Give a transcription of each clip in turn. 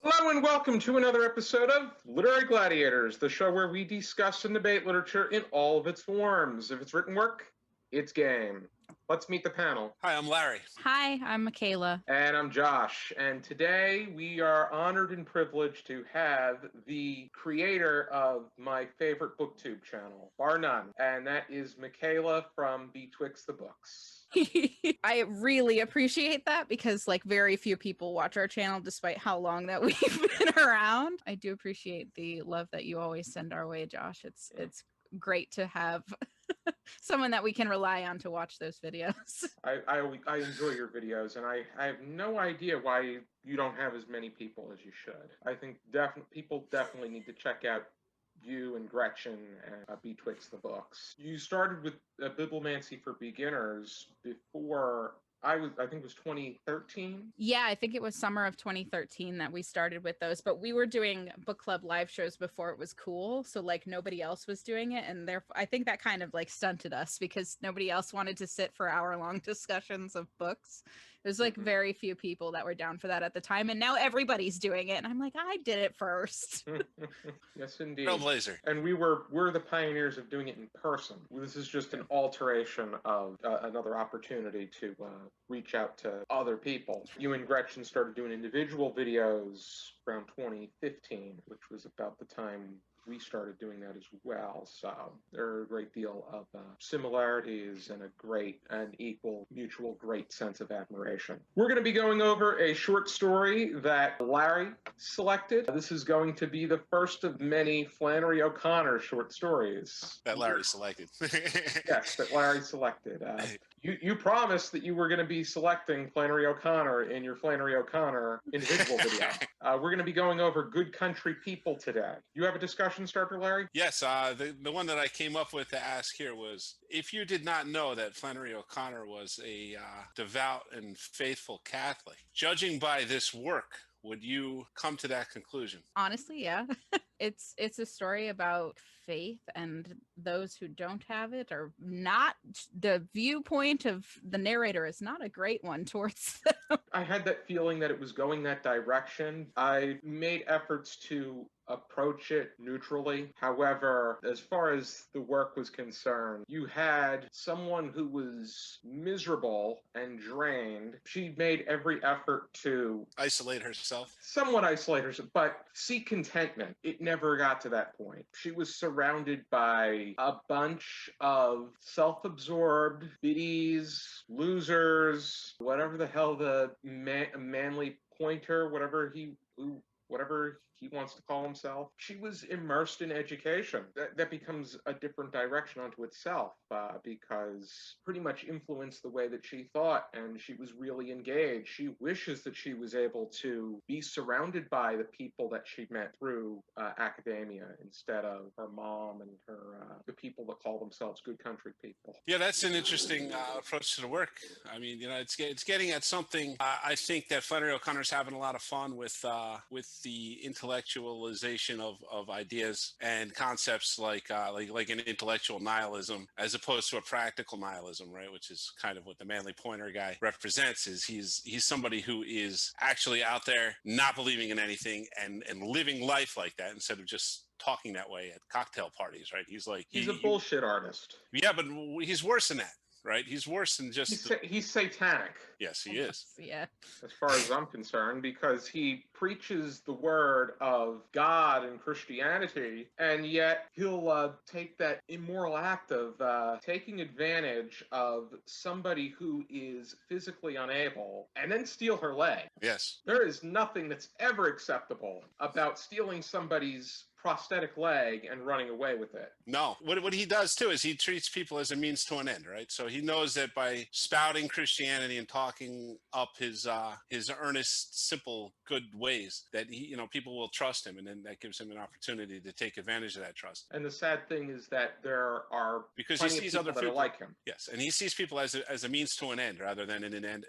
Hello and welcome to another episode of Literary Gladiators, the show where we discuss and debate literature in all of its forms. If it's written work, it's game. Let's meet the panel. Hi, I'm Larry. Hi, I'm Michaela. And I'm Josh. And today we are honored and privileged to have the creator of my favorite booktube channel, bar none. And that is Michaela from Betwixt the Books. I really appreciate that because very few people watch our channel despite how long that we've been around. I do appreciate the love that you always send our way, Josh. It's great to have someone that we can rely on to watch those videos. I enjoy your videos, and I have no idea why you don't have as many people as you should. I think people definitely need to check out you and Gretchen and Betwixt the Books. You started with Bibliomancy for Beginners before I think it was 2013. Yeah, I think it was summer of 2013 that we started with those, but we were doing book club live shows before it was cool, so nobody else was doing it, and therefore I think that kind of stunted us because nobody else wanted to sit for hour-long discussions of books. There's very few people that were down for that at the time, and now everybody's doing it, and I'm like, I did it first. Yes, indeed. Trailblazer. And we're the pioneers of doing it in person. This is just an alteration of another opportunity to reach out to other people. You and Gretchen started doing individual videos around 2015, which was about the time we started doing that as well. So there are a great deal of similarities and a great and equal mutual great sense of admiration. We're going to be going over a short story that Larry selected. This is going to be the first of many Flannery O'Connor short stories. That Larry selected. Yes, that Larry selected. You promised that you were going to be selecting Flannery O'Connor in your Flannery O'Connor individual video. We're going to be going over Good Country People today. You have a discussion starter, Larry? Yes, the one that I came up with to ask here was, if you did not know that Flannery O'Connor was a devout and faithful Catholic, judging by this work, would you come to that conclusion? Honestly, yeah. It's a story about faith, and those who don't have it are not. The viewpoint of the narrator is not a great one towards them. I had that feeling that it was going that direction. I made efforts to approach it neutrally. However, as far as the work was concerned, you had someone who was miserable and drained. She made every effort to isolate herself, but seek contentment. It never got to that point. She was surrounded by a bunch of self-absorbed biddies, losers, whatever the hell the manly pointer, whatever he wants to call himself. She was immersed in education. That becomes a different direction unto itself because pretty much influenced the way that she thought, and she was really engaged. She wishes that she was able to be surrounded by the people that she met through academia instead of her mom and the people that call themselves good country people. Yeah, that's an interesting approach to the work. I mean, it's getting at something. I think that Flannery O'Connor's having a lot of fun with the intellectualization of ideas and concepts like an intellectual nihilism as opposed to a practical nihilism, right? Which is kind of what the manly pointer guy represents. Is he's somebody who is actually out there not believing in anything and living life like that instead of just talking that way at cocktail parties, right? He's a bullshit artist. Yeah, but he's worse than that. Right? He's worse than just... He's satanic. Yes, he is. Yeah. As far as I'm concerned, because he preaches the word of God and Christianity, and yet he'll take that immoral act of taking advantage of somebody who is physically unable and then steal her leg. Yes. There is nothing that's ever acceptable about stealing somebody's prosthetic leg and running away with it. No. What he does too is he treats people as a means to an end, right? So he knows that by spouting Christianity and talking up his earnest, simple, good ways, that people will trust him, and then that gives him an opportunity to take advantage of that trust. And the sad thing is that there are because he sees other people like him. Yes, and he sees people as a means to an end rather than in an end,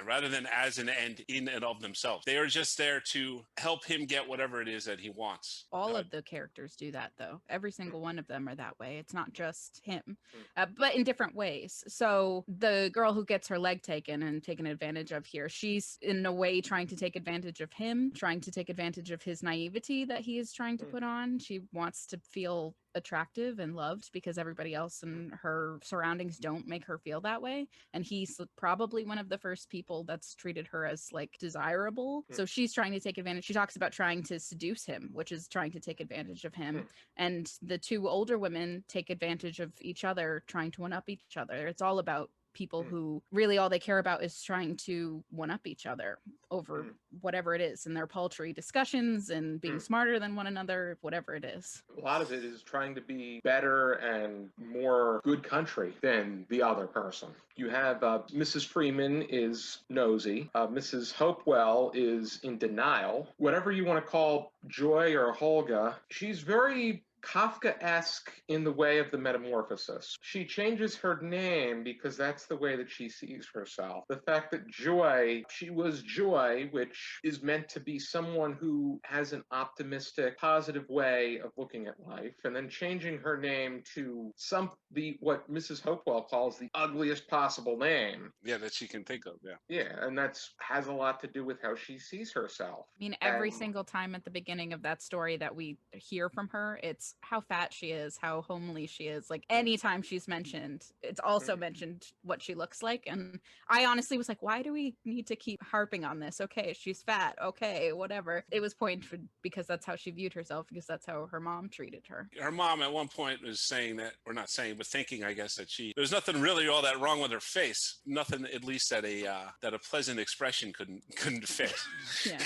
rather than as an end in and of themselves. They are just there to help him get whatever it is that he wants. All of the characters do that, though. Every single one of them are that way. It's not just him, but in different ways. So the girl who gets her leg taken and taken advantage of here, she's in a way trying to take advantage of him him, trying to take advantage of his naivety that he is trying to put on. She wants to feel attractive and loved because everybody else in her surroundings don't make her feel that way, and he's probably one of the first people that's treated her as like desirable. So she's trying to take advantage. She talks about trying to seduce him, which is trying to take advantage of him. And the two older women take advantage of each other, trying to one up each other. It's all about people who really all they care about is trying to one up each other over whatever it is, and their paltry discussions and being smarter than one another, whatever it is. A lot of it is trying to be better and more good country than the other person. You have Mrs. Freeman is nosy. Mrs. Hopewell is in denial. Whatever you want to call Joy or Holga, she's very Kafka-esque in the way of the metamorphosis. She changes her name because that's the way that she sees herself. The fact that Joy, she was Joy, which is meant to be someone who has an optimistic, positive way of looking at life, and then changing her name to what Mrs. Hopewell calls the ugliest possible name. Yeah, that she can think of, yeah. Yeah, and that's has a lot to do with how she sees herself. I mean, every single time at the beginning of that story that we hear from her, it's how fat she is, how homely she is. Like anytime she's mentioned, it's also mentioned what she looks like. And I honestly was like, why do we need to keep harping on this? Okay, she's fat. Okay, whatever. It was pointed because that's how she viewed herself, because that's how her mom treated her. Her mom at one point was saying that, or not saying, but thinking, I guess, that there's nothing really all that wrong with her face. Nothing, at least that a pleasant expression couldn't fit. Yeah.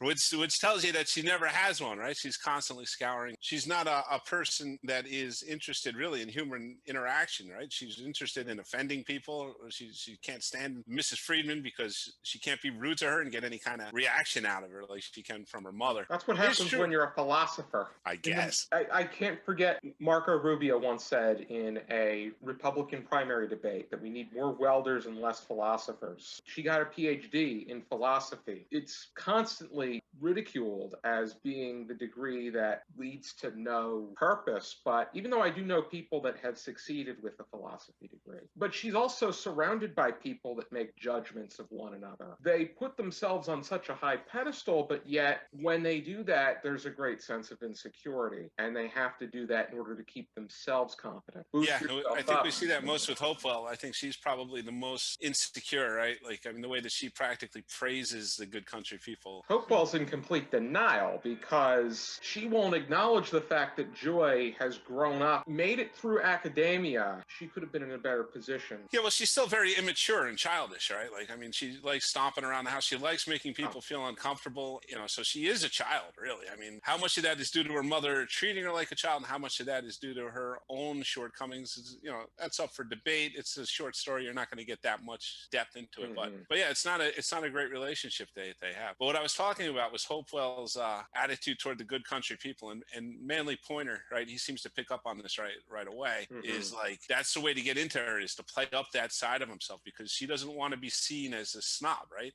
which tells you that she never has one, right? She's constantly scouring. She's not a person that is interested really in human interaction, right? She's interested in offending people. She can't stand Mrs. Friedman because she can't be rude to her and get any kind of reaction out of her like she can from her mother. That's what happens when you're a philosopher. I guess. I can't forget Marco Rubio once said in a Republican primary debate that we need more welders and less philosophers. She got a PhD in philosophy. It's constantly ridiculed as being the degree that leads to no purpose, but even though I do know people that have succeeded with a philosophy degree, but she's also surrounded by people that make judgments of one another. They put themselves on such a high pedestal, but yet when they do that, there's a great sense of insecurity, and they have to do that in order to keep themselves confident. Yeah, I think we see that most with Hopewell. I think she's probably the most insecure, right? Like, I mean, the way that she practically praises the good country people. Hopewell's in complete denial because she won't acknowledge the fact that Joy has grown up, made it through academia. She could have been in a better position. Yeah, well, she's still very immature and childish, right? Like, I mean, she likes stomping around the house. She likes making people feel uncomfortable, so she is a child, really. I mean, how much of that is due to her mother treating her like a child, and how much of that is due to her own shortcomings? That's up for debate. It's a short story. You're not going to get that much depth into it, but yeah, it's not a great relationship they have. But what I was talking about was Hopewell's attitude toward the good country people, and Manly Pointer, right? He seems to pick up on this right away. Is like, that's the way to get into her, is to play up that side of himself, because she doesn't want to be seen as a snob, right?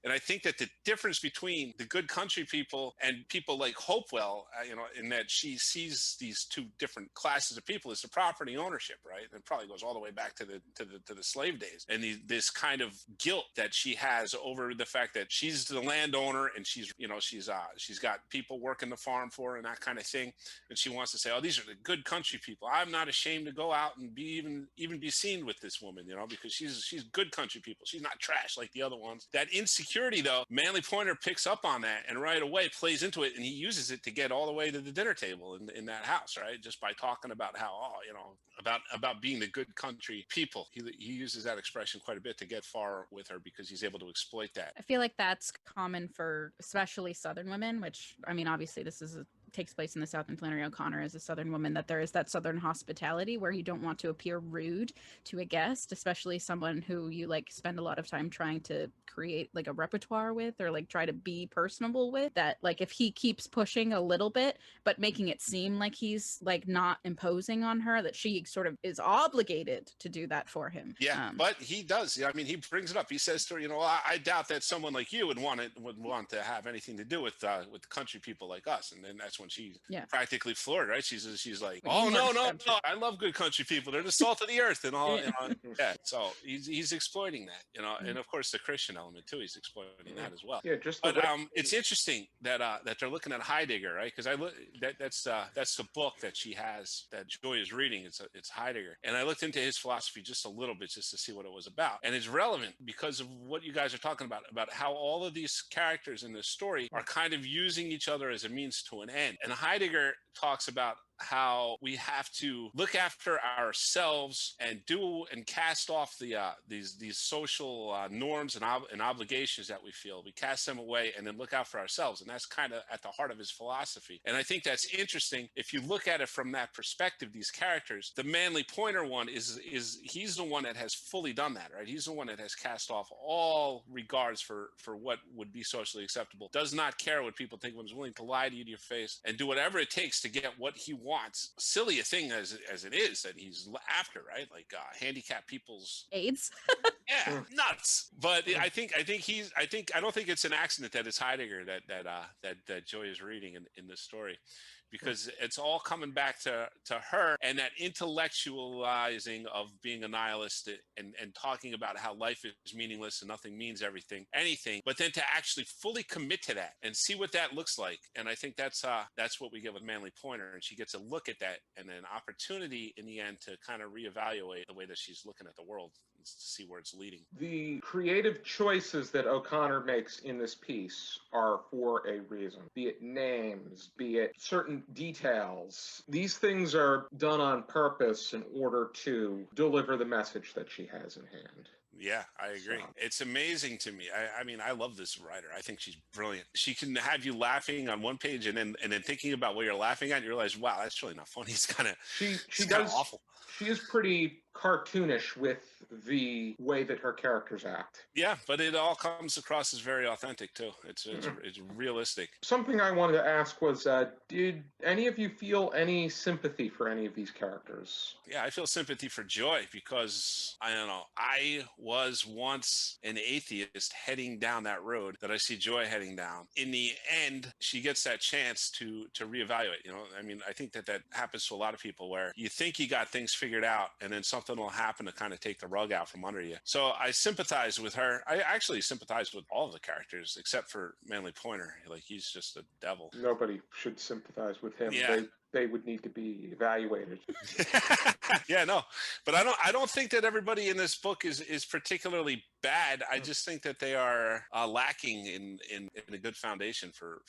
And I think that the difference between the good country people and people like Hopewell, in that she sees these two different classes of people, is the property ownership, right? And it probably goes all the way back to the slave days, and this kind of guilt that she has over the fact that she's the landowner, and she's got people working the farm for her and that kind of thing, and she wants to say, oh, these are the good country people. I'm not ashamed to go out and be even be seen with this woman, because she's good country people. She's not trash like the other ones. That insecurity, though, Manly Pointer picks up on that and right away plays into it, and he uses it to get all the way to the dinner table in that house, right? Just by talking about how, about being the good country people. He uses that expression quite a bit to get far with her, because he's able to exploit that. I feel like that's common for especially Southern women, which, I mean, obviously this takes place in the South, and Flannery O'Connor as a Southern woman, that there is that Southern hospitality where you don't want to appear rude to a guest, especially someone who you like spend a lot of time trying to create like a repertoire with, or like try to be personable with. That like if he keeps pushing a little bit but making it seem like he's like not imposing on her, that she sort of is obligated to do that for him. Yeah, but he does. I mean, he brings it up. He says to her, I doubt that someone like you would want to have anything to do with country people like us. And then that's when one, she Yeah. practically floored, right? She's like, Well, oh, you no, must no, have no, I love good country people. They're the salt of the earth and all. Yeah. Yeah. So he's exploiting that, and of course the Christian element too. He's exploiting that as well. Yeah, just the But way. it's interesting that they're looking at Heidegger, right? Because that's the book that she has that Joy is reading. It's Heidegger, and I looked into his philosophy just a little bit just to see what it was about, and it's relevant because of what you guys are talking about how all of these characters in this story are kind of using each other as a means to an end. And Heidegger talks about how we have to look after ourselves and do and cast off these social norms and obligations that we feel. We cast them away and then look out for ourselves, and that's kind of at the heart of his philosophy. And I think that's interesting if you look at it from that perspective. These characters, the Manly Pointer one is he's the one that has fully done that, right? He's the one that has cast off all regards for what would be socially acceptable. Does not care what people think of him. Is willing to lie to you to your face and do whatever it takes to get what he wants. Silly a thing as it is that he's after, right? Like handicapped people's AIDS. yeah, nuts. But I don't think it's an accident that it's Heidegger that Joy is reading in this story, because it's all coming back to her and that intellectualizing of being a nihilist and talking about how life is meaningless and nothing means anything, but then to actually fully commit to that and see what that looks like. And I think that's what we get with Manly Pointer, and she gets a look at that and an opportunity in the end to kind of reevaluate the way that she's looking at the world to see where it's leading. The creative choices that O'Connor makes in this piece are for a reason, be it names, be it certain details. These things are done on purpose in order to deliver the message that she has in hand. Yeah, I agree. So. It's amazing to me. I mean, I love this writer. I think she's brilliant. She can have you laughing on one page and then thinking about what you're laughing at, and you realize, wow, that's really not funny. It's kind of awful. She is pretty cartoonish with the way that her characters act. Yeah, but it all comes across as very authentic too. It's realistic. Something I wanted to ask was, did any of you feel any sympathy for any of these characters? Yeah, I feel sympathy for Joy because, I don't know, I was once an atheist heading down that road that I see Joy heading down. In the end, she gets that chance to reevaluate. I mean, I think that happens to a lot of people where you think you got things figured out and then something will happen to kind of take the rug out from under you. So I sympathize with her. I actually sympathize with all of the characters except for Manly Pointer. Like, he's just a devil. Nobody should sympathize with him. Yeah. They would need to be evaluated. Yeah, no, but I don't think that everybody in this book is particularly bad. I just think that they are lacking in a good foundation for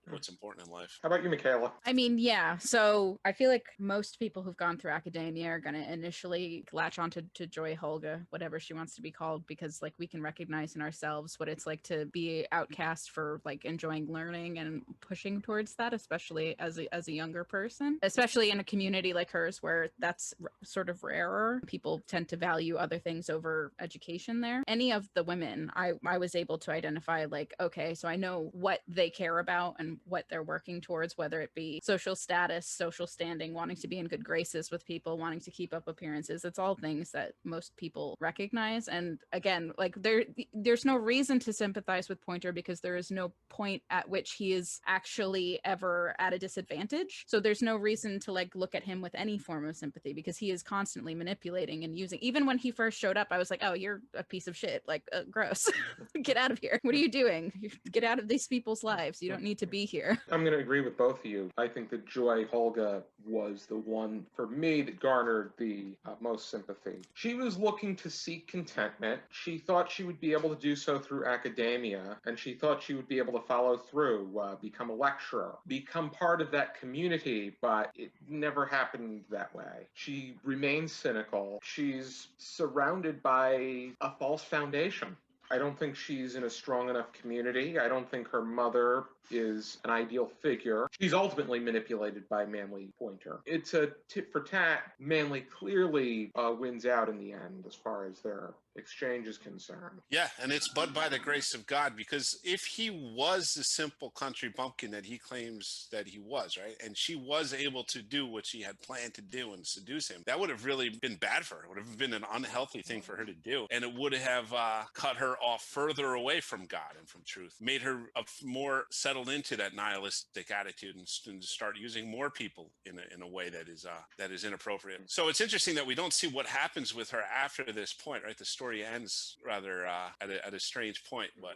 what's important in life. How about you, Michaela? I mean, yeah. So I feel like most people who've gone through academia are going to initially latch onto Joy Holga, whatever she wants to be called, because like we can recognize in ourselves what it's like to be outcast for like enjoying learning and pushing towards that, especially as a younger person, especially in a community like hers where that's sort of rarer. People tend to value other things over education there. Any of the women, I was able to identify like, okay, so I know what they care about and what they're working towards, whether it be social status, social standing, wanting to be in good graces with people, wanting to keep up appearances. It's all things that most people recognize. And again, like there's no reason to sympathize with Pointer because there is no point at which he is actually ever at a disadvantage. So there's no reason to like look at him with any form of sympathy because he is constantly manipulating and using. Even when he first showed up, I was like, oh, you're a piece of shit. Like, gross. Get out of here. What are you doing? Get out of these people's lives. You don't need to be here. I'm going to agree with both of you. I think that Joy Holga was the one, for me, that garnered the most sympathy. She was looking to seek contentment. She thought she would be able to do so through academia, and she thought she would be able to follow through, become a lecturer, become part of that community, but it never happened that way. She remains cynical. She's surrounded by a false foundation. I don't think she's in a strong enough community. I don't think her mother is an ideal figure. She's ultimately manipulated by Manly Pointer. It's a tit for tat. Manly clearly wins out in the end as far as their exchange is concerned. Yeah, and it's but by the grace of God, because if he was the simple country bumpkin that he claims that he was, right, and she was able to do what she had planned to do and seduce him, that would have really been bad for her. It would have been an unhealthy thing for her to do, and it would have cut her off further away from God and from truth, made her more settled into that nihilistic attitude and start using more people in a way that is inappropriate. So it's interesting that we don't see what happens with her after this point, right? The story ends rather at a strange point, but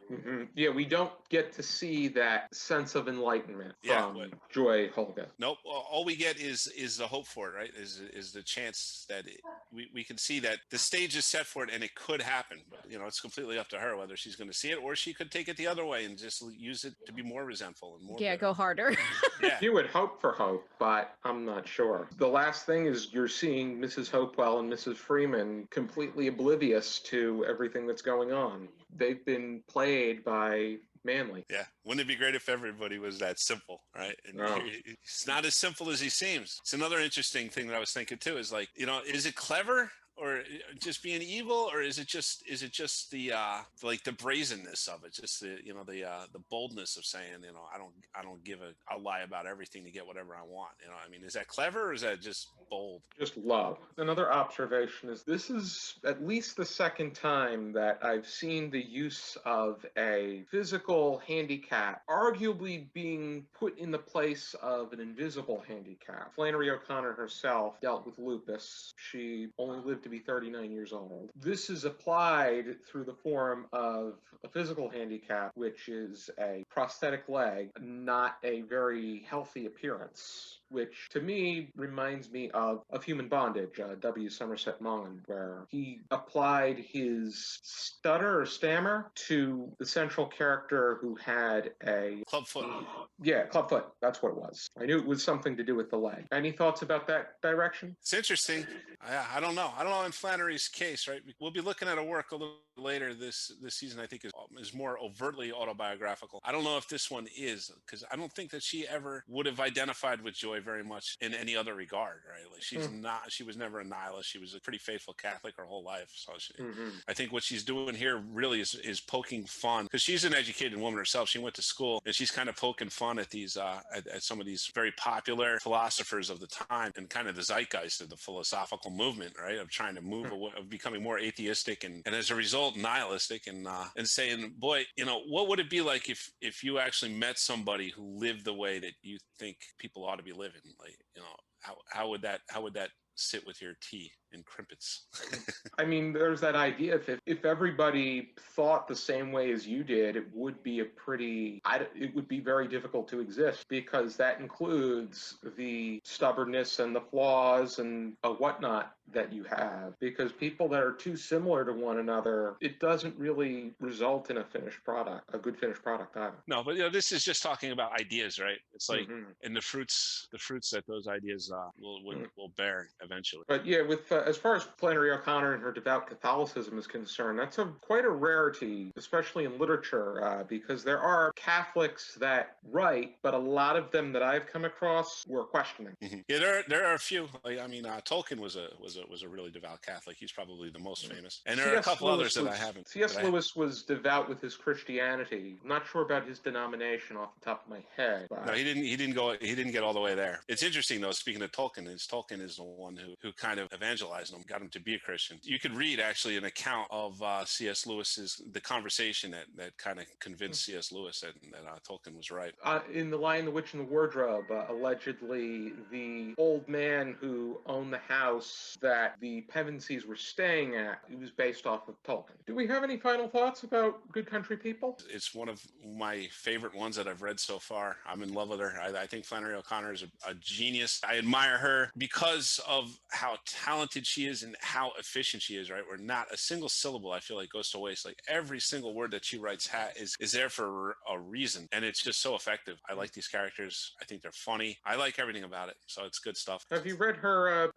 Yeah, we don't get to see that sense of enlightenment from Joy Holga. Nope. All we get is the hope for it, right? Is the chance that we can see that the stage is set for it and it could happen. But, it's completely up to her whether she's going to see it, or she could take it the other way and just use it to be more resentful and more bitter. Go harder. Yeah. You would hope for hope, but I'm not sure. The last thing is you're seeing Mrs. Hopewell and Mrs. Freeman completely oblivious to everything that's going on. They've been played by Manley. Yeah. Wouldn't it be great if everybody was that simple, right? And it's not as simple as he seems. It's another interesting thing that I was thinking too, is like, is it clever or just being evil, or is it just the like the brazenness of it, just the the boldness of saying, I don't give a lie about everything to get whatever I want. I mean, is that clever or is that just bold? Just love. Another observation is this is at least the second time that I've seen the use of a physical handicap arguably being put in the place of an invisible handicap. Flannery O'Connor herself dealt with lupus. She only lived to be 39 years old. This is applied through the form of a physical handicap, which is a prosthetic leg, not a very healthy appearance, which to me reminds me of Human Bondage, W. Somerset Maugham, where he applied his stutter or stammer to the central character who had a clubfoot. Yeah, clubfoot. That's what it was. I knew it was something to do with the leg. Any thoughts about that direction? It's interesting. I don't know. I don't know in Flannery's case, right? We'll be looking at a work a little later this season. I think is more overtly autobiographical. I don't know if this one is, because I don't think that she ever would have identified with Joy very much in any other regard, right? Like she was never a nihilist. She was a pretty faithful Catholic her whole life. So I think what she's doing here really is poking fun, because she's an educated woman herself. She went to school and she's kind of poking fun at these at some of these very popular philosophers of the time, and kind of the zeitgeist of the philosophical movement, right? Of trying to move away, of becoming more atheistic and as a result nihilistic, and saying, boy, what would it be like if you actually met somebody who lived the way that you think people ought to be living? Like, how would that sit with your tea and crimpets? I mean, there's that idea if everybody thought the same way as you did, it would be it would be very difficult to exist, because that includes the stubbornness and the flaws and whatnot that you have. Because people that are too similar to one another, it doesn't really result in a good finished product either. No, but this is just talking about ideas, right? It's like, and the fruits that those ideas will bear eventually. But yeah, with as far as Flannery O'Connor and her devout Catholicism is concerned, that's quite a rarity, especially in literature, because there are Catholics that write, but a lot of them that I've come across were questioning. Yeah, there are a few. Like, I mean, Tolkien was a really devout Catholic. He's probably the most famous, and there are a couple others that I haven't. C.S. Lewis was devout with his Christianity. I'm not sure about his denomination off the top of my head. But... No, he didn't get all the way there. It's interesting though. Speaking of Tolkien, Tolkien is the one who kind of evangelized him, got him to be a Christian. You could read actually an account of C.S. Lewis's the conversation that kind of convinced C.S. Lewis that Tolkien was right. In The Lion, the Witch, and the Wardrobe, allegedly the old man who owned the house that the Pevensies were staying at, it was based off of Tolkien. Do we have any final thoughts about Good Country People? It's one of my favorite ones that I've read so far. I'm in love with her. I think Flannery O'Connor is a genius. I admire her because of how talented she is and how efficient she is, right? Where not a single syllable, I feel like, goes to waste. Like every single word that she writes is there for a reason. And it's just so effective. I like these characters. I think they're funny. I like everything about it. So it's good stuff. Have you read her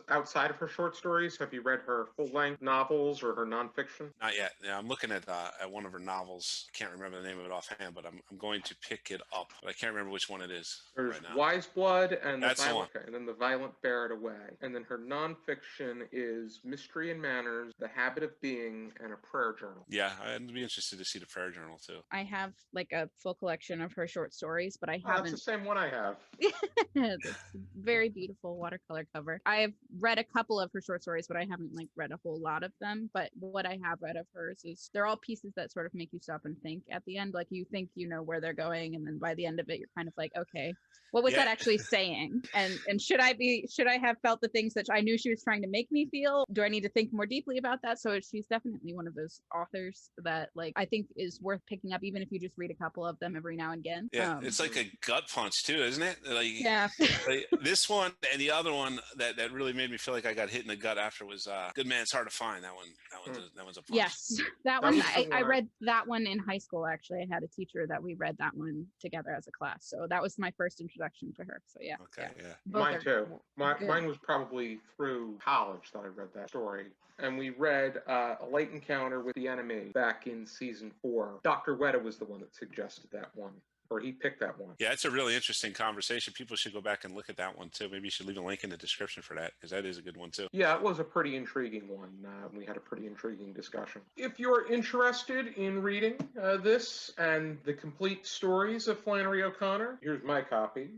outside of her short stories? Have you read her full-length novels or her nonfiction? Not yet. Yeah, I'm looking at one of her novels. I can't remember the name of it offhand, but I'm going to pick it up. But I can't remember which one it is. There's right now. Wise Blood and That's and then The Violent Bear at away. And then her nonfiction is Mystery and Manners, The Habit of Being, and a prayer journal. Yeah, I'd be interested to see the prayer journal too. I have like a full collection of her short stories, but I Oh, that's haven't. the same one I have. It's very beautiful watercolor cover. I've read a couple of her short stories, but I haven't like read a whole lot of them. But what I have read of hers is they're all pieces that sort of make you stop and think at the end. Like you think you know where they're going, and then by the end of it, you're kind of like, okay, what was that actually saying? And should I have felt the things that I knew she was trying to make me feel? Do I need to think more deeply about that? So she's definitely one of those authors that like I think is worth picking up, even if you just read a couple of them every now and again. Yeah, it's like a gut punch too, isn't it? Like, yeah. Like this one and the other one that really made me feel like I got hit in the gut after was Good Man's Hard to Find. That one's a punch. Yes, that one. I read that one in high school. Actually, I had a teacher that we read that one together as a class. So that was my first introduction to her. So yeah. Okay. Yeah. Mine too. Mine was probably through college that I read that story. And we read A Late Encounter with the Enemy back in season 4. Dr. Weta was the one that suggested that one. Or he picked that one. Yeah, it's a really interesting conversation. People should go back and look at that one too. Maybe you should leave a link in the description for that, because that is a good one too. Yeah, it was a pretty intriguing one. We had a pretty intriguing discussion. If you're interested in reading this and the complete stories of Flannery O'Connor, here's my copy.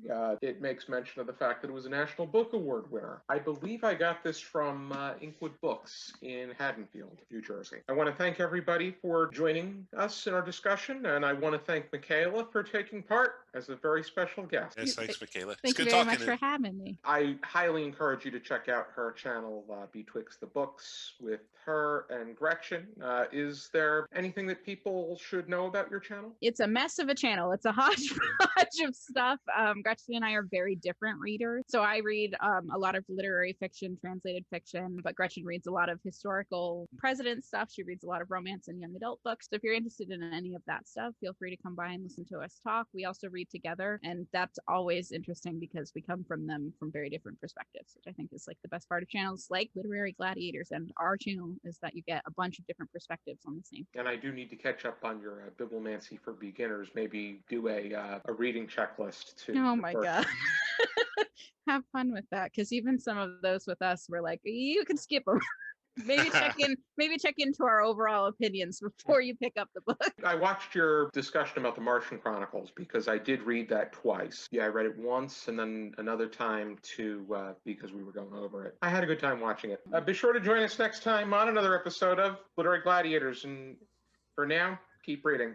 It makes mention of the fact that it was a National Book Award winner. I believe I got this from Inkwood Books in Haddonfield, New Jersey. I want to thank everybody for joining us in our discussion, and I want to thank Michaela for taking part as a very special guest. Yes, thanks, Michaela. Thank you very much for having me. I highly encourage you to check out her channel, Betwixt the Books, with her and Gretchen. Is there anything that people should know about your channel? It's a mess of a channel. It's a hodgepodge of stuff. Gretchen and I are very different readers. So I read a lot of literary fiction, translated fiction, but Gretchen reads a lot of historical president stuff. She reads a lot of romance and young adult books. So if you're interested in any of that stuff, feel free to come by and listen to us talk. We also read together, and that's always interesting because we come from them from very different perspectives, which I think is like the best part of channels like Literary Gladiators and our channel is that you get a bunch of different perspectives on the same. And I do need to catch up on your Bibliomancy for beginners. Maybe do a reading checklist too. Oh my god. Have fun with that, because even some of those with us were like, you can skip them. Maybe check into our overall opinions before you pick up the book. I watched your discussion about the Martian Chronicles because I did read that twice. Yeah, I read it once and then another time too because we were going over it. I had a good time watching it. Be sure to join us next time on another episode of Literary Gladiators. And for now, keep reading.